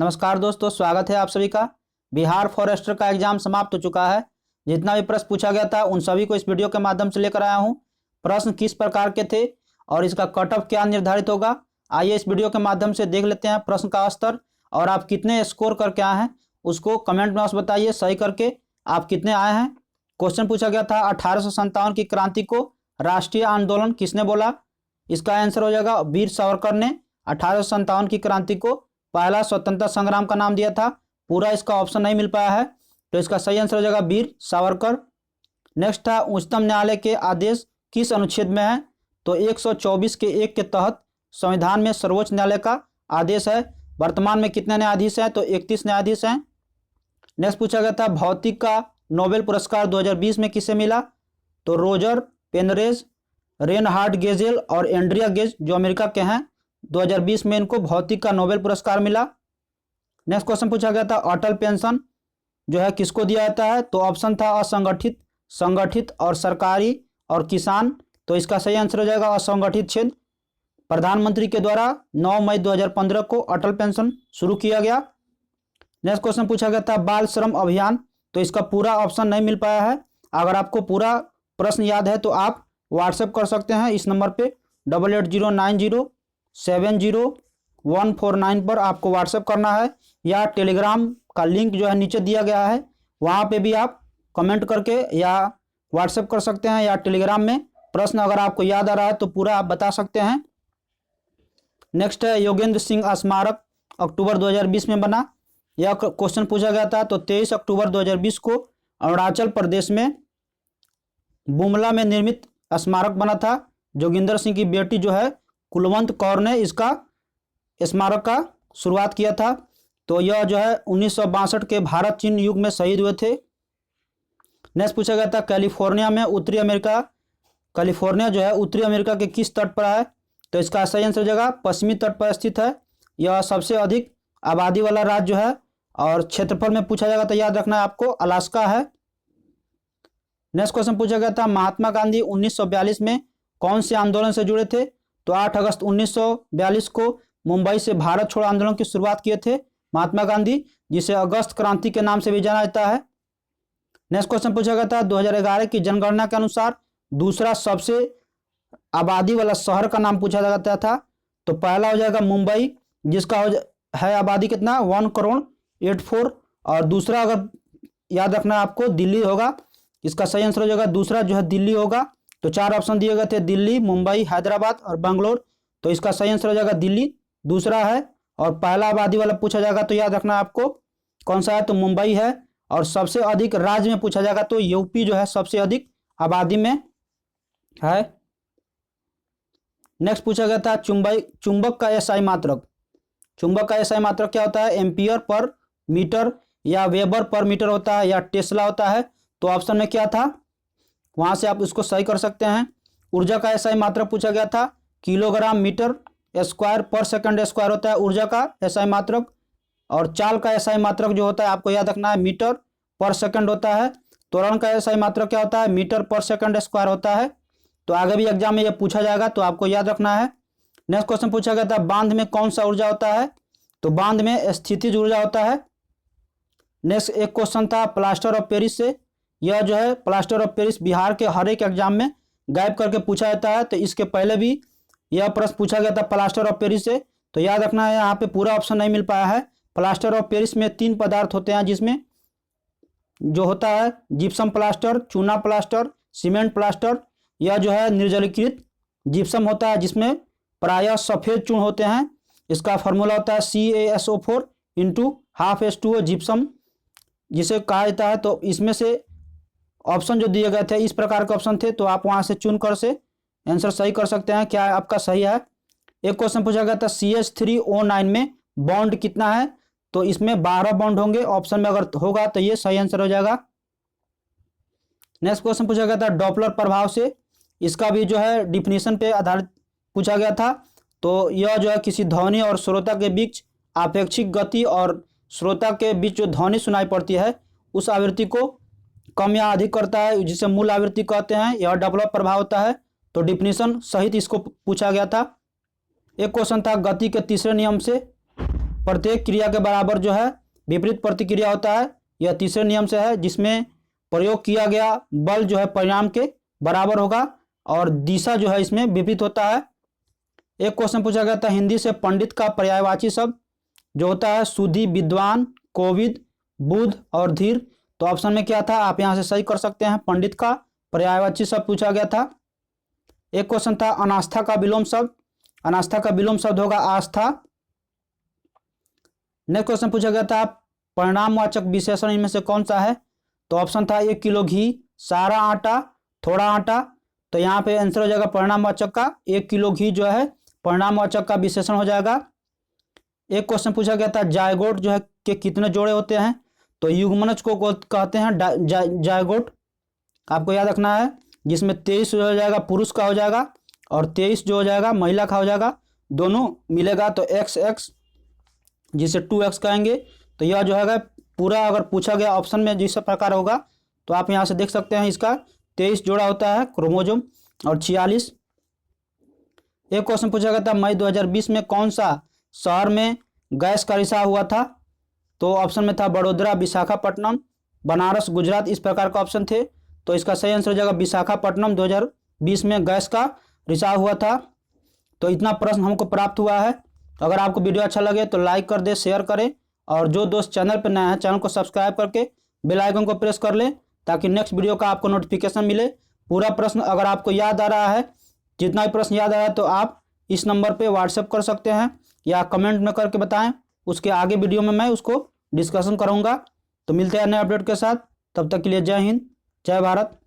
नमस्कार दोस्तों, स्वागत है आप सभी का। बिहार फॉरेस्टर का एग्जाम समाप्त हो चुका है। जितना भी प्रश्न पूछा गया था उन सभी को इस वीडियो के माध्यम से लेकर आया हूं। प्रश्न किस प्रकार के थे और इसका कट ऑफ क्या निर्धारित होगा, आइए इस वीडियो के माध्यम से देख लेते हैं। प्रश्न का स्तर और आप कितने स्कोर करके आए हैं उसको कमेंट बॉक्स बताइए। सही करके आप कितने आए हैं। क्वेश्चन पूछा गया था 1857 की क्रांति को राष्ट्रीय आंदोलन किसने बोला। इसका आंसर हो जाएगा वीर सावरकर ने 1857 की क्रांति को पहला स्वतंत्रता संग्राम का नाम दिया था। पूरा इसका ऑप्शन नहीं मिल पाया है तो इसका सही आंसर हो जाएगा वीर सावरकर। नेक्स्ट था उच्चतम न्यायालय के आदेश किस अनुच्छेद में है, तो 124 के 1 के तहत संविधान में सर्वोच्च न्यायालय का आदेश है। वर्तमान में कितने न्यायाधीश हैं, तो 31 न्यायाधीश हैं। नेक्स्ट पूछा गया था भौतिक का नोबेल पुरस्कार 2020 में किसे मिला, तो रोजर पेनरेज, रेनहार्ड गेजेल और एंड्रिया गेज जो अमेरिका के हैं 2020 में इनको भौतिक का नोबेल पुरस्कार मिला। नेक्स्ट क्वेश्चन पूछा गया था अटल पेंशन जो है किसको दिया जाता है, तो ऑप्शन था असंगठित, संगठित और सरकारी और किसान। तो इसका सही आंसर हो जाएगा असंगठित क्षेत्र। प्रधानमंत्री के द्वारा 9 मई 2015 को अटल पेंशन शुरू किया गया। नेक्स्ट क्वेश्चन पूछा गया था बाल श्रम अभियान, तो इसका पूरा ऑप्शन नहीं मिल पाया है। अगर आपको पूरा प्रश्न याद है तो आप व्हाट्सएप कर सकते हैं इस नंबर पे 8809070149 पर आपको व्हाट्सएप करना है, या टेलीग्राम का लिंक जो है नीचे दिया गया है वहाँ पे भी आप कमेंट करके या व्हाट्सएप कर सकते हैं, या टेलीग्राम में प्रश्न अगर आपको याद आ रहा है तो पूरा आप बता सकते हैं। नेक्स्ट है योगेंद्र सिंह स्मारक अक्टूबर 2020 में बना। यह क्वेश्चन पूछा गया था तो 23 अक्टूबर 2020 को अरुणाचल प्रदेश में बुमला में निर्मित स्मारक बना था। जोगिंदर सिंह की बेटी जो है कुलवंत कौर ने इसका स्मारक का शुरुआत किया था। तो यह जो है 1962 के भारत चीन युग में शहीद हुए थे। नेक्स्ट पूछा गया था कैलिफोर्निया जो है उत्तरी अमेरिका के किस तट पर है, तो इसका सही आंसर हो जाएगा पश्चिमी तट पर स्थित है। यह सबसे अधिक आबादी वाला राज्य जो है, और क्षेत्रफल में पूछा जाएगा तो याद रखना है आपको अलास्का है। नेक्स्ट क्वेश्चन पूछा गया था महात्मा गांधी 1942 में कौन से आंदोलन से जुड़े थे, तो 8 अगस्त 1942 को मुंबई से भारत छोड़ो आंदोलन की शुरुआत किए थे महात्मा गांधी, जिसे अगस्त क्रांति के नाम से भी जाना जाता है। नेक्स्ट क्वेश्चन पूछा गया था 2011 की जनगणना के अनुसार दूसरा सबसे आबादी वाला शहर का नाम पूछा जाता था। तो पहला हो जाएगा मुंबई जिसका है आबादी कितना 1,84,00,000, और दूसरा अगर याद रखना आपको दिल्ली होगा। इसका सही आंसर हो जाएगा दूसरा जो है दिल्ली होगा। तो 4 ऑप्शन दिए गए थे दिल्ली, मुंबई, हैदराबाद और बेंगलोर। तो इसका सही आंसर हो जाएगा दिल्ली दूसरा है। और पहला आबादी वाला पूछा जाएगा तो याद रखना आपको कौन सा है, तो मुंबई है। और सबसे अधिक राज्य में पूछा जाएगा तो यूपी जो है सबसे अधिक आबादी में है। नेक्स्ट पूछा गया था चुंबक का एसआई मात्रक। चुंबक का एसआई मात्रक क्या होता है, एम्पियर पर मीटर या वेबर पर मीटर होता है या टेस्ला होता है। तो ऑप्शन में क्या था वहां से आप इसको सही कर सकते हैं। ऊर्जा का एसआई मात्रक पूछा गया था किलोग्राम मीटर स्क्वायर पर सेकंड स्क्वायर होता है ऊर्जा का एसआई मात्रक। और चाल का एसआई मात्रक जो होता है आपको याद रखना है मीटर पर सेकंड होता है। त्वरण का एसआई मात्रक क्या होता है, मीटर पर सेकंड स्क्वायर होता है। तो आगे भी एग्जाम में यह पूछा जाएगा तो आपको याद रखना है। नेक्स्ट क्वेश्चन पूछा गया था बांध में कौन सा ऊर्जा होता है, तो बांध में स्थितिज ऊर्जा होता है। नेक्स्ट एक क्वेश्चन था प्लास्टर ऑफ पेरिस से। यह जो है प्लास्टर ऑफ पेरिस बिहार के हर एक एग्जाम में गायब करके पूछा जाता है। तो इसके पहले भी यह प्रश्न पूछा गया था प्लास्टर ऑफ पेरिस से। तो याद रखना है यहाँ पे पूरा ऑप्शन नहीं मिल पाया है। प्लास्टर ऑफ पेरिस में 3 पदार्थ होते हैं जिसमें जो होता है जिप्सम प्लास्टर, चूना प्लास्टर, सीमेंट प्लास्टर। यह जो है निर्जलीकृत जिप्सम होता है जिसमें प्रायः सफ़ेद चूर्ण होते हैं। इसका फार्मूला होता है CaSO4 × ½ जिप्सम जिसे कहा जाता है। तो इसमें से ऑप्शन जो दिए गए थे इस प्रकार के ऑप्शन थे, तो आप वहां से चुन कर से आंसर सही कर सकते हैं क्या आपका सही है। एक क्वेश्चन पूछा गया था CH3O9 में बॉन्ड कितना है, तो इसमें 12 बॉन्ड होंगे। ऑप्शन में अगर होगा तो ये सही आंसर हो जाएगा। नेक्स्ट क्वेश्चन पूछा गया था डॉपलर प्रभाव से। इसका भी जो है डिफिनीशन पे आधारित पूछा गया था। तो यह जो है किसी ध्वनि और श्रोता के बीच आपेक्षिक गति और श्रोता के बीच जो ध्वनि सुनाई पड़ती है उस आवृत्ति को कम या अधिक करता है, जिसे मूल आवृत्ति कहते हैं। यह डॉपलर प्रभाव होता है। तो डिफिनीशन सहित इसको पूछा गया था। एक क्वेश्चन था गति के तीसरे नियम से। प्रत्येक क्रिया के बराबर जो है विपरीत प्रतिक्रिया होता है। यह तीसरे नियम से है, जिसमें प्रयोग किया गया बल जो है परिणाम के बराबर होगा और दिशा जो है इसमें विपरीत होता है। एक क्वेश्चन पूछा गया था हिंदी से पंडित का पर्यायवाची शब्द जो होता है सुधी, विद्वान, कोविद, बुध और धीर। तो ऑप्शन में क्या था, आप यहां से सही कर सकते हैं, पंडित का पर्यायवाची शब्द पूछा गया था। एक क्वेश्चन था अनास्था का विलोम शब्द, अनास्था का विलोम शब्द होगा आस्था। नेक्स्ट क्वेश्चन पूछा गया था परिणामवाचक विशेषण इनमें से कौन सा है। तो ऑप्शन था 1 किलो घी, सारा आटा, थोड़ा आटा। तो यहाँ पे आंसर हो जाएगा परिणामवाचक का 1 किलो घी जो है परिणामवाचक का विशेषण हो जाएगा। एक क्वेश्चन पूछा गया था जायगोट जो है के कितने जोड़े होते हैं। तो युग्मनज को कहते हैं जायगोट, आपको याद रखना है, जिसमें 23 हो जाएगा पुरुष का हो जाएगा और 23 जो हो जाएगा महिला का हो जाएगा, दोनों मिलेगा तो XX जिसे 2x कहेंगे। तो यह जो है पूरा अगर पूछा गया ऑप्शन में जिस प्रकार होगा तो आप यहाँ से देख सकते हैं इसका 23 जोड़ा होता है क्रोमोजोम और 46। एक क्वेश्चन पूछा गया था मई 2020 में कौन सा शहर में गैस का रिसाव हुआ था। तो ऑप्शन में था बड़ोदरा, विशाखापट्टनम, बनारस, गुजरात, इस प्रकार का ऑप्शन थे। तो इसका सही आंसर हो जाएगा विशाखापट्टनम 2020 में गैस का रिसाव हुआ था। तो इतना प्रश्न हमको प्राप्त हुआ है। अगर आपको वीडियो अच्छा लगे तो लाइक कर दे, शेयर करें और जो दोस्त चैनल पर नया है चैनल को सब्सक्राइब करके बेल आइकन को प्रेस कर लें ताकि नेक्स्ट वीडियो का आपको नोटिफिकेशन मिले। पूरा प्रश्न अगर आपको याद आ रहा है, जितना भी प्रश्न याद आ रहा है, तो आप इस नंबर पे व्हाट्सएप कर सकते हैं या कमेंट में करके बताएं, उसके आगे वीडियो में मैं उसको डिस्कशन करूंगा। तो मिलते हैं नए अपडेट के साथ, तब तक के लिए जय हिंद, जय भारत।